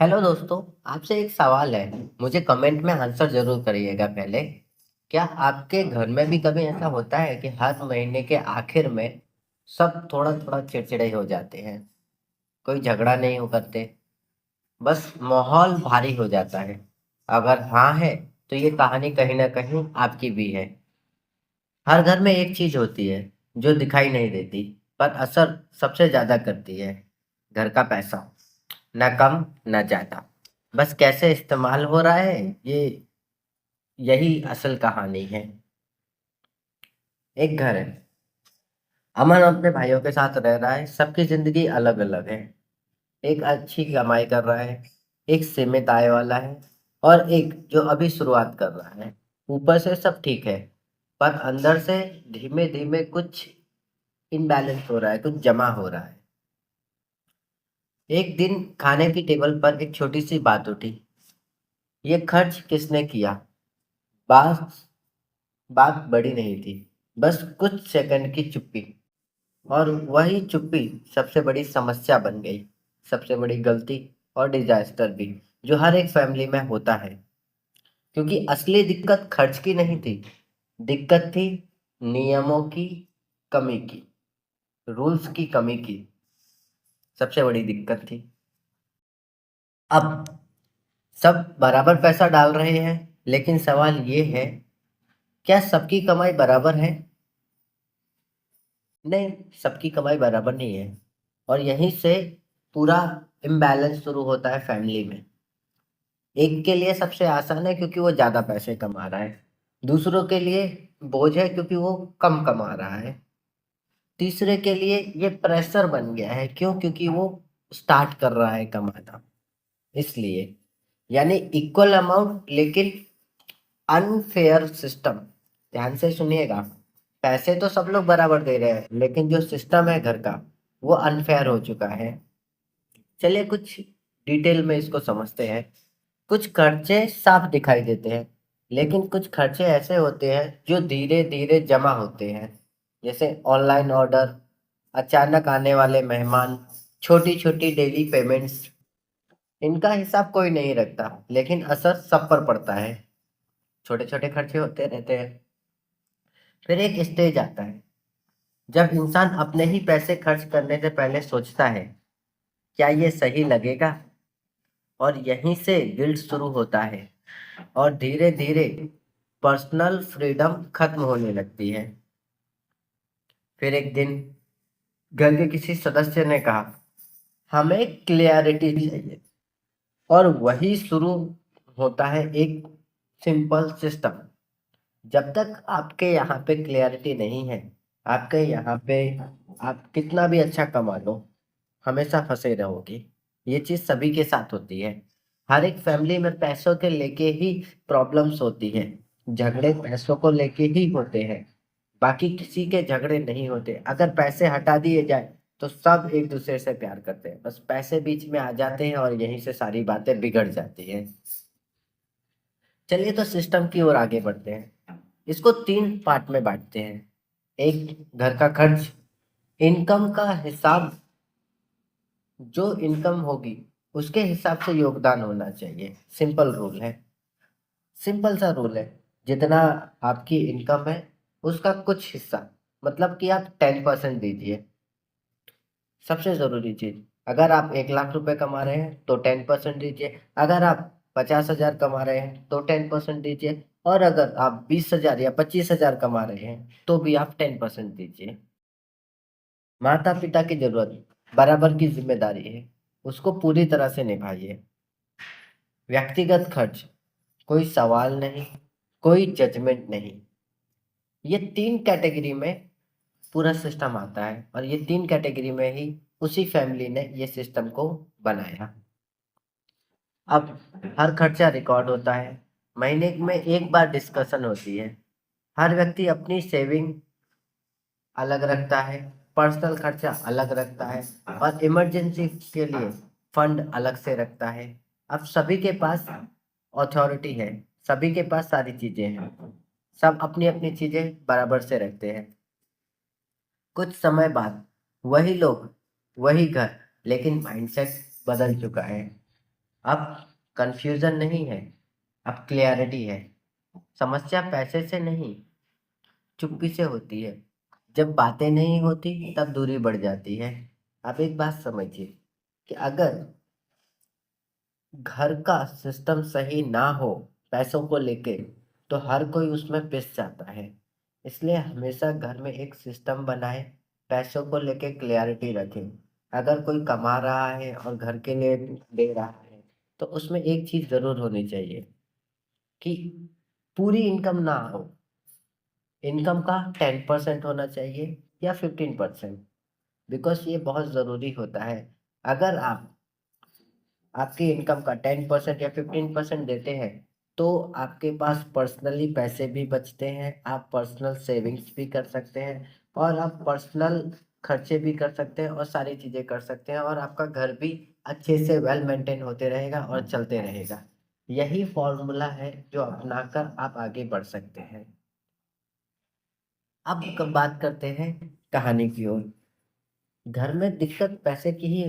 Hello दोस्तों। आपसे एक सवाल है। मुझे कमेंट में आंसर जरूर करिएगा पहले। क्या आपके घर में भी कभी ऐसा होता है कि हर महीने के आखिर में सब थोड़ा थोड़ा चिड़चिड़े हो जाते हैं? कोई झगड़ा नहीं हो करते, बस माहौल भारी हो जाता है। अगर हाँ है तो ये कहानी कहीं ना कहीं आपकी भी है। हर घर में एक चीज होती है जो दिखाई नहीं देती, पर असर सबसे ज्यादा करती है। घर का पैसा, ना कम ना ज्यादा, बस कैसे इस्तेमाल हो रहा है, ये यही असल कहानी है। एक घर है, अमन अपने भाइयों के साथ रह रहा है। सबकी जिंदगी अलग अलग है। एक अच्छी कमाई कर रहा है, एक सीमित आय वाला है, और एक जो अभी शुरुआत कर रहा है। ऊपर से सब ठीक है, पर अंदर से धीमे धीमे कुछ इनबैलेंस हो रहा है, कुछ जमा हो रहा है। एक दिन खाने की टेबल पर एक छोटी सी बात उठी। ये खर्च किसने किया? बात बात बड़ी नहीं थी, बस कुछ सेकंड की चुप्पी। और वही चुप्पी सबसे बड़ी समस्या बन गई, सबसे बड़ी गलती और डिजास्टर भी, जो हर एक फैमिली में होता है। क्योंकि असली दिक्कत खर्च की नहीं थी, दिक्कत थी नियमों की कमी की, रूल्स की कमी की। सबसे बड़ी दिक्कत थी। अब सब बराबर पैसा डाल रहे हैं, लेकिन सवाल ये है, क्या सबकी कमाई बराबर है? नहीं, सबकी कमाई बराबर नहीं है। और यहीं से पूरा इम्बैलेंस शुरू होता है फैमिली में। एक के लिए सबसे आसान है क्योंकि वो ज्यादा पैसे कमा रहा है। दूसरों के लिए बोझ है क्योंकि वो कम कमा रहा है। तीसरे के लिए ये प्रेशर बन गया है। क्यों? क्योंकि वो स्टार्ट कर रहा है कमाना, इसलिए। यानी इक्वल अमाउंट लेकिन अनफेयर सिस्टम। ध्यान से सुनिएगा। पैसे तो सब लोग बराबर दे रहे हैं, लेकिन जो सिस्टम है घर का, वो अनफेयर हो चुका है। चलिए कुछ डिटेल में इसको समझते हैं। कुछ खर्चे साफ दिखाई देते हैं, लेकिन कुछ खर्चे ऐसे होते हैं जो धीरे धीरे जमा होते हैं। जैसे ऑनलाइन ऑर्डर, अचानक आने वाले मेहमान, छोटी छोटी डेली पेमेंट्स। इनका हिसाब कोई नहीं रखता, लेकिन असर सब पर पड़ता है। छोटे छोटे खर्चे होते रहते हैं। फिर एक स्टेज आता है जब इंसान अपने ही पैसे खर्च करने से पहले सोचता है, क्या ये सही लगेगा? और यहीं से गिल्ट शुरू होता है, और धीरे धीरे पर्सनल फ्रीडम खत्म होने लगती है। फिर एक दिन घर के किसी सदस्य ने कहा, हमें क्लियरिटी चाहिए। और वही शुरू होता है एक सिंपल सिस्टम। जब तक आपके यहाँ पे क्लियरिटी नहीं है, आपके यहाँ पे आप कितना भी अच्छा कमा लो, हमेशा फंसे रहोगे। ये चीज सभी के साथ होती है। हर एक फैमिली में पैसों के लेके ही प्रॉब्लम्स होती है। झगड़े पैसों को लेके ही होते हैं। बाकी किसी के झगड़े नहीं होते। अगर पैसे हटा दिए जाए तो सब एक दूसरे से प्यार करते हैं, बस पैसे बीच में आ जाते हैं और यहीं से सारी बातें बिगड़ जाती हैं। चलिए तो सिस्टम की ओर आगे बढ़ते हैं। इसको तीन पार्ट में बांटते हैं। एक, घर का खर्च। इनकम का हिसाब, जो इनकम होगी उसके हिसाब से योगदान होना चाहिए। सिंपल रूल है, सिंपल सा रूल है। जितना आपकी इनकम है उसका कुछ हिस्सा, मतलब कि आप 10% दीजिए। सबसे जरूरी चीज, अगर आप 1 लाख रुपए कमा रहे हैं तो 10% दीजिए। अगर आप 50,000 कमा रहे हैं तो 10% दीजिए। और अगर आप 20,000 या 25,000 कमा रहे हैं तो भी आप 10% दीजिए। माता पिता की जरूरत बराबर की जिम्मेदारी है, उसको पूरी तरह से निभाइए। व्यक्तिगत खर्च, कोई सवाल नहीं, कोई जजमेंट नहीं। ये तीन कैटेगरी में पूरा सिस्टम आता है, और ये तीन कैटेगरी में ही उसी फैमिली ने ये सिस्टम को बनाया। अब हर खर्चा रिकॉर्ड होता है, महीने में एक बार डिस्कशन होती है। हर व्यक्ति अपनी सेविंग अलग रखता है, पर्सनल खर्चा अलग रखता है, और इमरजेंसी के लिए फंड अलग से रखता है। अब सभी के पास अथॉरिटी है, सभी के पास सारी चीजें हैं, सब अपनी अपनी चीजें बराबर से रखते हैं। कुछ समय बाद वही लोग, वही घर, लेकिन माइंडसेट बदल चुका है। अब कंफ्यूजन नहीं है, अब क्लियरिटी है। समस्या पैसे से नहीं, चुप्पी से होती है। जब बातें नहीं होती तब दूरी बढ़ जाती है। आप एक बात समझिए कि अगर घर का सिस्टम सही ना हो पैसों को लेके, तो हर कोई उसमें पिस जाता है। इसलिए हमेशा घर में एक सिस्टम बनाए, पैसों को लेके क्लियरिटी रखें। अगर कोई कमा रहा है और घर के लिए दे रहा है, तो उसमें एक चीज जरूर होनी चाहिए कि पूरी इनकम ना हो, इनकम का 10% होना चाहिए या 15%। बिकॉज ये बहुत ज़रूरी होता है। अगर आप आपकी इनकम का 10% या 15% देते हैं, तो आपके पास पर्सनली पैसे भी बचते हैं, आप पर्सनल सेविंग्स भी कर सकते हैं, और आप पर्सनल खर्चे भी कर सकते हैं, और सारी चीज़ें कर सकते हैं, और आपका घर भी अच्छे से वेल मेंटेन होते रहेगा और चलते रहेगा। यही फॉर्मूला है जो अपनाकर आप आगे बढ़ सकते हैं। अब कब बात करते हैं कहानी की ओर। घर में दिक्कत पैसे की ही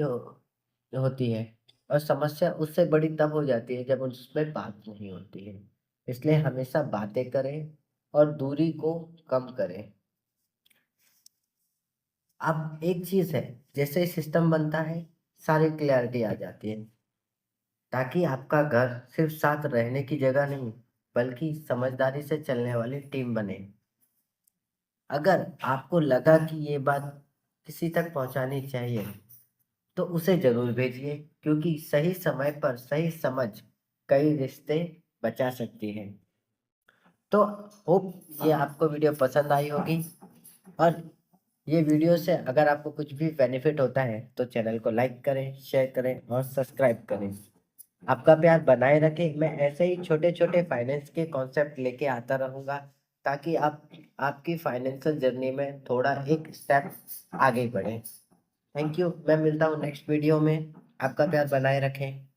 होती है, और समस्या उससे बड़ी तब हो जाती है जब उसमें बात नहीं होती है। इसलिए हमेशा बातें करें और दूरी को कम करें। अब एक चीज है, जैसे सिस्टम बनता है सारी क्लैरिटी आ जाती है, ताकि आपका घर सिर्फ साथ रहने की जगह नहीं, बल्कि समझदारी से चलने वाली टीम बने। अगर आपको लगा कि ये बात किसी तक पहुंचानी चाहिए, तो उसे जरूर भेजिए, क्योंकि सही समय पर सही समझ कई रिश्ते बचा सकती है। तो होप ये आपको वीडियो पसंद आई होगी, और ये वीडियो से अगर आपको कुछ भी बेनिफिट होता है तो चैनल को लाइक करें, शेयर करें और सब्सक्राइब करें। आपका प्यार बनाए रखें। मैं ऐसे ही छोटे छोटे फाइनेंस के कॉन्सेप्ट लेके आता रहूँगा, ताकि आप आपकी फाइनेंशियल जर्नी में थोड़ा एक स्टेप आगे बढ़े। Thank you. मैं मिलता हूँ नेक्स्ट वीडियो में। आपका प्यार बनाए रखें।